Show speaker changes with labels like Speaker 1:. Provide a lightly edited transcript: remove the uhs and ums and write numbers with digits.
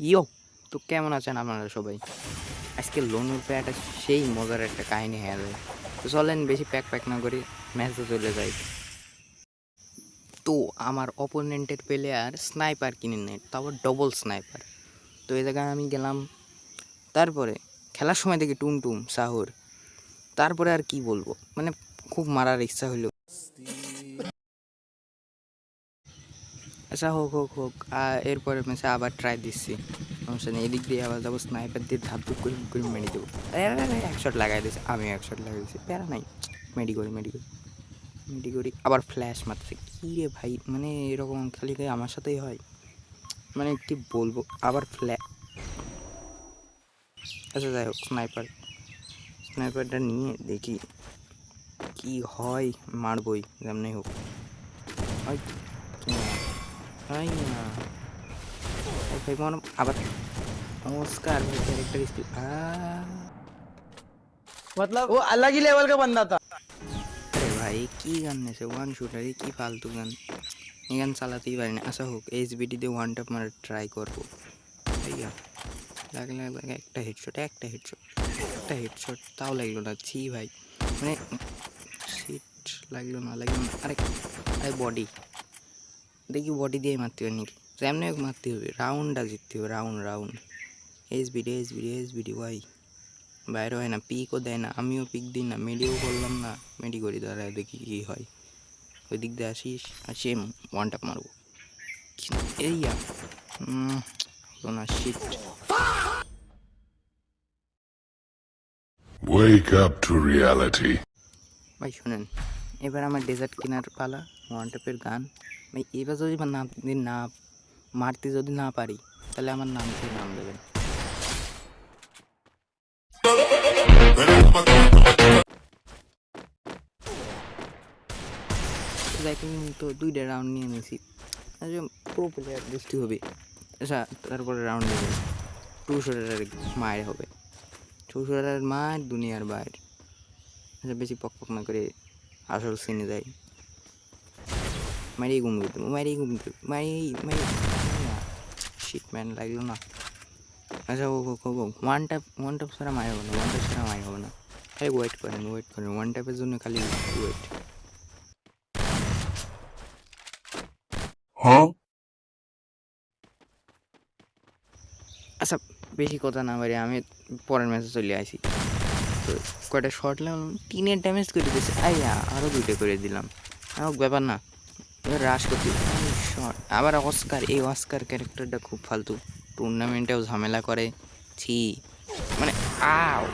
Speaker 1: ইয়ো, তো কেমন আছেন আপনারা সবাই? আজকে লোনের পে একটা সেই মজার একটা কাহিনী হয়ে যায়। তো চলেন বেশি প্যাক না করি, ম্যাচে চলে যাই। তো আমার অপোনেন্টের প্লেয়ার স্নাইপার কিনে নেয়, তাও ডবল স্নাইপার। তো এই জায়গায় আমি গেলাম, তারপরে খেলার সময় দেখি টুমটুম সাহুর। তারপরে আর কি বলবো, মানে খুব মারার ইচ্ছা হইলো। আচ্ছা হোক হোক হোক, এরপরে ম্যাচে আবার ট্রাই দিচ্ছি, সমস্যা নেই। এদিক দিয়ে আবার যাবো, স্নাইপার দিয়ে ধাপ ধুপ করে মেরে দেবো। এক শট লাগাই দিয়েছে, আমি এক শট লাগাই দিয়েছি, প্যারা নাই। মেডি করি আবার ফ্ল্যাশ মারছে। কী রে ভাই, মানে এরকম খালি খালি আমার সাথেই হয়, মানে কি বলবো। আবার আচ্ছা যাই হোক, স্নাইপারটা নিয়ে দেখি কি হয়, মারবই যেমনি হোক। হয় হয় না ভাই, আবার नमस्कार भाई, कैरेक्टर स्किल
Speaker 2: मतलब वो अलग ही लेवल का बंदा था।
Speaker 1: अरे भाई की गान से वन शूटर की फालतू गान, এই গান চালাতেই পারি না। আচ্ছা হোক, এইচবিডিতে ওয়ান ট্যাপ মারা ট্রাই করবো। ভাইয়া লাগলে একটা হেডশট তাও লাগলো না। ছি ভাই, মানে সিট লাগলো না। আরে আরে বডি, দেখি বডি দিয়ে মারতে হবে নাকি, যেমনি হোক মারতে হবে, রাউন্ডটা জিততে হবে। রাউন্ড এইচবিডি ওয়াই বাইরে হয় না, পিকও দেয় না, আমিও পিক দিই না, মেডিও করলাম না। মেডি করি, দাঁড়া দেখি কী হয়। ওই দিক দিয়ে আসি ওয়ান ট্যাপ মারবো। এইয়া হলো না, sheet.
Speaker 3: Wake up to reality.
Speaker 1: ভাই শোনেন, এবার আমার ডেজার্ট কেনার পালা, ওয়ান ট্যাপের গান। ভাই এবার যদি না মারতে যদি না পারি, তাহলে আমার নামকে নাম দেবেন। তো 2টা রাউন্ড নিয়ে নিয়েছি, প্রো প্লেয়ার বুঝতে হবে। আচ্ছা তারপরে রাউন্ড নেবে, 200 মায়ের হবে, 200 মায়ের দুনিয়ার বাইর। আচ্ছা বেশি পক না করে আসল সিনে যাই। মারি শিট ম্যান, লাগলো না। আচ্ছা ও ওয়ান ট্যাপ ছাড়া মায় হবে না, খালি ওয়েট করেন ওয়ান ট্যাপের জন্য খালি ওয়েট।
Speaker 3: Huh?
Speaker 1: আচ্ছা বেশি কথা না বাড়ি, আমি পরের ম্যাচে চলে আসি। তো কয়টা শর্ট লাগলাম, 3 ড্যামেজ করে দিয়েছে। আরও 2টা করে দিলাম, আমার ব্যাপার না। এবার রাশ করতে শর্ট। আবার অস্কার ক্যারেক্টারটা খুব ফালতু, টুর্নামেন্টেও ঝামেলা করে। ছি, মানে আও